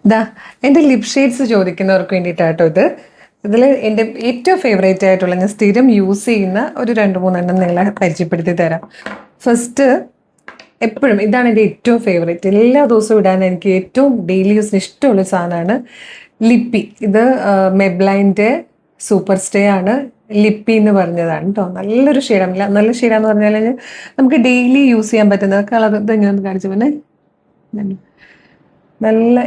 ദാ എൻ്റെ lip shades ചോദിക്കുന്നവർക്ക് വേണ്ടിയിട്ടാട്ടോ ഇത്. ഇതിൽ എൻ്റെ ഏറ്റവും ഫേവറേറ്റ് ആയിട്ടുള്ള ഞാൻ സ്ഥിരം യൂസ് ചെയ്യുന്ന ഒരു 2-3 നിങ്ങളെ പരിചയപ്പെടുത്തി തരാം. ഫസ്റ്റ്, എപ്പോഴും ഇതാണ് എൻ്റെ ഏറ്റവും ഫേവറേറ്റ്, എല്ലാ ദിവസവും ഇടാൻ എനിക്ക് ഏറ്റവും ഡെയിലി യൂസിന് ഇഷ്ടമുള്ള സാധനമാണ് ലിപ്പി. ഇത് മെബ്ലൈൻ്റെ സൂപ്പർ സ്റ്റേ ആണ്. ലിപ്പി എന്ന് പറഞ്ഞതാണ് കേട്ടോ. നല്ലൊരു ഷെയ്ഡാണ്. നല്ല ഷെയ്ഡാന്ന് പറഞ്ഞാൽ നമുക്ക് ഡെയിലി യൂസ് ചെയ്യാൻ പറ്റുന്ന കളർ. ഇതെങ്ങനെ കാണിച്ചു പിന്നെ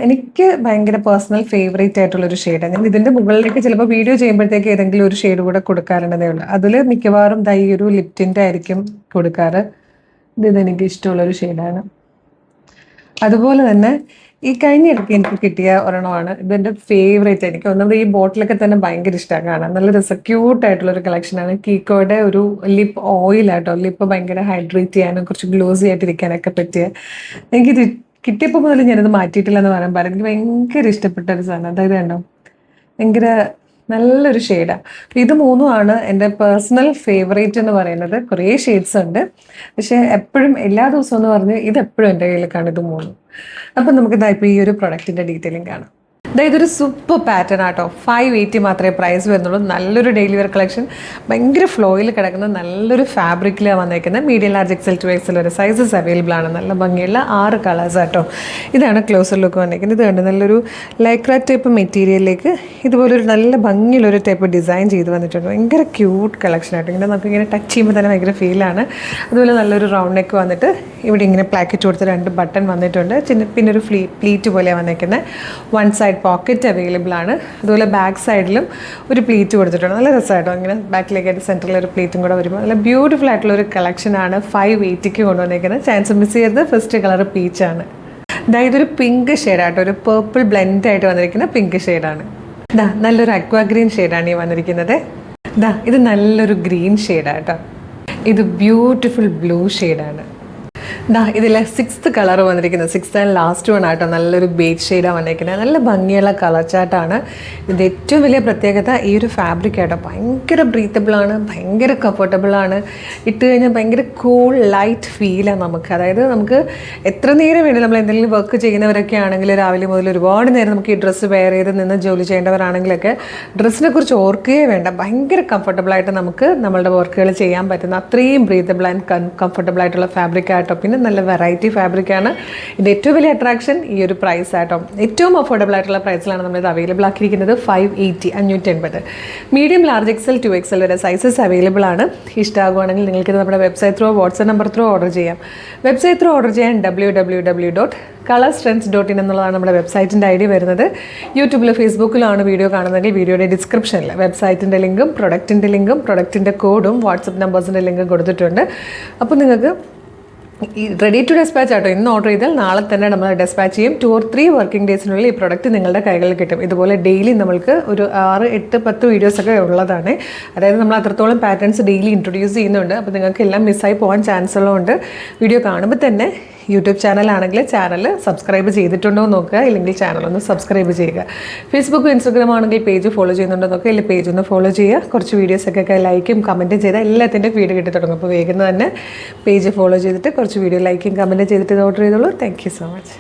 എനിക്ക് ഭയങ്കര പേഴ്സണൽ ഫേവറേറ്റ് ആയിട്ടുള്ളൊരു ഷെയ്ഡാണ്. ഞാൻ ഇതിൻ്റെ മുകളിലേക്ക് ചിലപ്പോൾ വീഡിയോ ചെയ്യുമ്പോഴത്തേക്ക് ഏതെങ്കിലും ഒരു ഷെയ്ഡ് കൂടെ കൊടുക്കാറുണ്ടതേ ഉള്ളൂ. അതിൽ മിക്കവാറും ഈ ഒരു ലിപ് ടിൻ്റ് ആയിരിക്കും കൊടുക്കാറ്. ഇതെനിക്ക് ഇഷ്ടമുള്ളൊരു ഷെയ്ഡാണ്. അതുപോലെ തന്നെ ഈ കഴിഞ്ഞ ഇടയ്ക്ക് എനിക്ക് കിട്ടിയ ഒരെണ്ണമാണ്. ഇതെൻ്റെ ഫേവറേറ്റ്. എനിക്ക് ഒന്നാമത് ഈ ബോട്ടിലൊക്കെ തന്നെ ഭയങ്കര ഇഷ്ടമാണ് കാണാൻ. നല്ല ക്യൂട്ടായിട്ടുള്ളൊരു കളക്ഷനാണ്. കീക്കോയുടെ ഒരു ലിപ്പ് ഓയിലാട്ടോ. ലിപ്പ് ഭയങ്കര ഹൈഡ്രേറ്റ് ചെയ്യാനും കുറച്ച് ഗ്ലോസി ആയിട്ടിരിക്കാനൊക്കെ പറ്റിയ. എനിക്കിത് കിട്ടിയപ്പോൾ മുതൽ ഞാനത് മാറ്റിയിട്ടില്ല എന്ന് പറയാൻ എനിക്ക് ഭയങ്കര ഇഷ്ടപ്പെട്ട ഒരു സാധനം. അതായത് കണ്ടോ, ഭയങ്കര നല്ലൊരു ഷെയ്ഡാണ്. ഇത് മൂന്നുമാണ് എൻ്റെ പേഴ്സണൽ ഫേവറേറ്റ് എന്ന് പറയുന്നത്. കുറേ ഷെയ്ഡ്സ് ഉണ്ട്, പക്ഷേ എപ്പോഴും എല്ലാ ദിവസവും എന്ന് പറഞ്ഞ് ഇതെപ്പോഴും എൻ്റെ കയ്യിൽ കാണും ഇത് മൂന്നും. അപ്പം നമുക്കിതാ ഇപ്പോൾ ഈ ഒരു പ്രൊഡക്റ്റിൻ്റെ ഡീറ്റെയിലിംഗ് കാണാം. ഇതൊരു സൂപ്പർ പാറ്റേൺ ആട്ടോ. 580 മാത്രമേ പ്രൈസ് വരുന്നുള്ളൂ. നല്ലൊരു ഡെയിലി വെയർ കളക്ഷൻ. ഭയങ്കര ഫ്ലോയിൽ കിടക്കുന്ന നല്ലൊരു ഫാബ്രിക്കിലാണ് വന്നേക്കുന്നത്. Medium large XL to XL വരെ സൈസസ് അവൈലബിൾ ആണ്. നല്ല ഭംഗിയുള്ള 6 കളേഴ്സ് ആട്ടോ. ഇതാണ് ക്ലോസർ ലുക്ക് വന്നേക്കുന്നത്. ഇത് കണ്ട് നല്ലൊരു ലൈക്ര ടൈപ്പ് മെറ്റീരിയലിലേക്ക് ഇതുപോലൊരു നല്ല ഭംഗിയുള്ളൊരു ടൈപ്പ് ഡിസൈൻ ചെയ്ത് വന്നിട്ടുണ്ട്. ഭയങ്കര ക്യൂട്ട് കളക്ഷൻ ആട്ടോ. ഇങ്ങനെ നമുക്കിങ്ങനെ ടച്ച് ചെയ്യുമ്പോൾ തന്നെ ഭയങ്കര ഫീലാണ്. അതുപോലെ നല്ലൊരു റൗണ്ട് നെക്ക് വന്നിട്ട് ഇവിടെ ഇങ്ങനെ പ്ലാക്കറ്റ് കൊടുത്ത് 2 ബട്ടൺ വന്നിട്ടുണ്ട്. പിന്നെ ഒരു പ്ലീറ്റ് പോലെയാണ് വന്നേക്കുന്നത്. വൺ സൈഡ് പോക്കറ്റ് അവൈലബിൾ ആണ്. അതുപോലെ ബാക്ക് സൈഡിലും ഒരു പ്ലീറ്റ് കൊടുത്തിട്ടുണ്ട്. നല്ല രസമായിട്ടോ. ഇങ്ങനെ ബാക്കിലേക്കായിട്ട് സെൻറ്ററിൽ ഒരു പ്ലീറ്റും കൂടെ വരുമ്പോൾ നല്ല ബ്യൂട്ടിഫുൾ ആയിട്ടുള്ള ഒരു കളക്ഷനാണ് 580 കൊണ്ടുവന്നേക്കുന്നത്. ചാൻസ് മിസ് ചെയ്തത് ഫസ്റ്റ് കളർ പീച്ചാണ്. ഇതൊരു പിങ്ക് ഷെയ്ഡാട്ടോ. ഒരു പേർപ്പിൾ ബ്ലെൻഡ് ആയിട്ട് വന്നിരിക്കുന്ന പിങ്ക് ഷെയ്ഡാണ്. നല്ലൊരു അക്വാ ഗ്രീൻ ഷെയ്ഡാണ് ഈ വന്നിരിക്കുന്നത്. ഇത് നല്ലൊരു ഗ്രീൻ ഷെയ്ഡാട്ടോ. ഇത് ബ്യൂട്ടിഫുൾ ബ്ലൂ ഷെയ്ഡാണ്. ഇതിലെ 6th കളർ വന്നിരിക്കുന്നത് 6th ആൻഡ് ലാസ്റ്റ് വൺ ആട്ടോ. നല്ലൊരു ബേജ് ഷെയ്ഡാണ് വന്നിരിക്കുന്നത്. നല്ല ഭംഗിയുള്ള കളർ ചാർട്ടാണ്. ഇതിൻ്റെ ഏറ്റവും വലിയ പ്രത്യേകത ഈ ഒരു ഫാബ്രിക് ആട്ടോ. ഭയങ്കര ബ്രീത്തബിളാണ്, ഭയങ്കര കംഫർട്ടബിളാണ്. ഇട്ട് കഴിഞ്ഞാൽ ഭയങ്കര കൂൾ ലൈറ്റ് ഫീലാണ് നമുക്ക്. അതായത് നമുക്ക് എത്ര നേരം വേണ്ടി നമ്മൾ എന്തെങ്കിലും വർക്ക് ചെയ്യുന്നവരൊക്കെ ആണെങ്കിൽ രാവിലെ മുതൽ ഒരുപാട് നേരം നമുക്ക് ഈ ഡ്രസ്സ് വെയർ ചെയ്ത് നിന്ന് ജോലി ചെയ്യേണ്ടവരാണെങ്കിലൊക്കെ ഡ്രസ്സിനെ കുറിച്ച് ഓർക്കുകയേ വേണ്ട. ഭയങ്കര കംഫർട്ടബിളായിട്ട് നമുക്ക് നമ്മളുടെ വർക്കുകൾ ചെയ്യാൻ പറ്റുന്ന അത്രയും ബ്രീത്തബിൾ ആൻഡ് കംഫർട്ടബിൾ ആയിട്ടുള്ള ഫാബ്രിക് ആട്ടോ. പിന്നെ നല്ല വെറൈറ്റി ഫാബ്രിക്കാണ്. ഇത് ഏറ്റവും വലിയ അട്രാക്ഷൻ ഈ ഒരു പ്രൈസ് ആട്ടോ. ഏറ്റവും അഫോർഡബിൾ ആയിട്ടുള്ള പ്രൈസിലാണ് നമ്മളിത് അവൈലബിൾ ആക്കിയിരിക്കുന്നത്. 580 580. Medium large XL to XL വരെ സൈസസ് അവൈലബിൾ ആണ്. ഇഷ്ടമാകുവാണെങ്കിൽ നിങ്ങൾക്കിത് നമ്മുടെ website through WhatsApp number through order ചെയ്യാം. വെബ്സൈറ്റ് ത്രൂ ഓർഡർ ചെയ്യാൻ www.colorstrends.in എന്നുള്ളതാണ് നമ്മുടെ വെബ്സൈറ്റിൻ്റെ ID വരുന്നത്. യൂട്യൂബിലും ഫേസ്ബുക്കിലാണ് വീഡിയോ കാണുന്നതെങ്കിൽ വീഡിയോയുടെ ഡിസ്ക്രിപ്ഷനിൽ വെബ്സൈറ്റിൻ്റെ ലിങ്കും പ്രൊഡക്റ്റിൻ്റെ കോഡും വാട്സപ്പ് നമ്പേഴ്സിൻ്റെ ലിങ്കും കൊടുത്തിട്ടുണ്ട്. അപ്പോൾ നിങ്ങൾക്ക് റെഡി ടു ഡെസ്പാച്ച് ആട്ടോ. ഇന്ന് ഓർഡർ ചെയ്താൽ നാളെ തന്നെ നമ്മൾ ഡെസ്പാച്ച് ചെയ്യും. 2 or 3 വർക്കിംഗ് ഡേയ്സിനുള്ളിൽ ഈ പ്രൊഡക്റ്റ് നിങ്ങളുടെ കൈകളിൽ കിട്ടും. ഇതുപോലെ ഡെയിലി നമ്മൾക്ക് ഒരു 6, 8, 10 വീഡിയോസൊക്കെ ഉള്ളതാണ്. അതായത് നമ്മൾ അത്രത്തോളം പാറ്റേൺസ് ഡെയിലി ഇൻട്രൊഡ്യൂസ് ചെയ്യുന്നുണ്ട്. അപ്പോൾ നിങ്ങൾക്ക് എല്ലാം മിസ്സായി പോകാൻ ചാൻസ് ഉള്ളതുകൊണ്ട് വീഡിയോ കാണുമ്പോൾ തന്നെ യൂട്യൂബ് ചാനലാണെങ്കിൽ ചാനൽ സബ്സ്ക്രൈബ് ചെയ്തിട്ടുണ്ടോ എന്ന് നോക്കുക. ഇല്ലെങ്കിൽ ചാനലൊന്ന് സബ്സ്ക്രൈബ് ചെയ്യുക. ഫേസ്ബുക്ക് ഇൻസ്റ്റാഗ്രാം ആണെങ്കിൽ പേജ് ഫോളോ ചെയ്യുന്നുണ്ടോ നോക്കുക. ഇല്ലെങ്കിൽ പേജ് ഒന്ന് ഫോളോ ചെയ്യുക. കുറച്ച് വീഡിയോസൊക്കെ ലൈക്കും കമൻറ്റും ചെയ്താൽ എല്ലാത്തിൻ്റെയും ഫീഡ് കിട്ടി തുടങ്ങും. അപ്പോൾ വേഗം തന്നെ പേജ് ഫോളോ ചെയ്തിട്ട് കുറച്ച് വീഡിയോ ലൈക്കും കമൻറ്റും ചെയ്തിട്ട് ഓർഡർ ചെയ്തോളൂ. Thank you so much.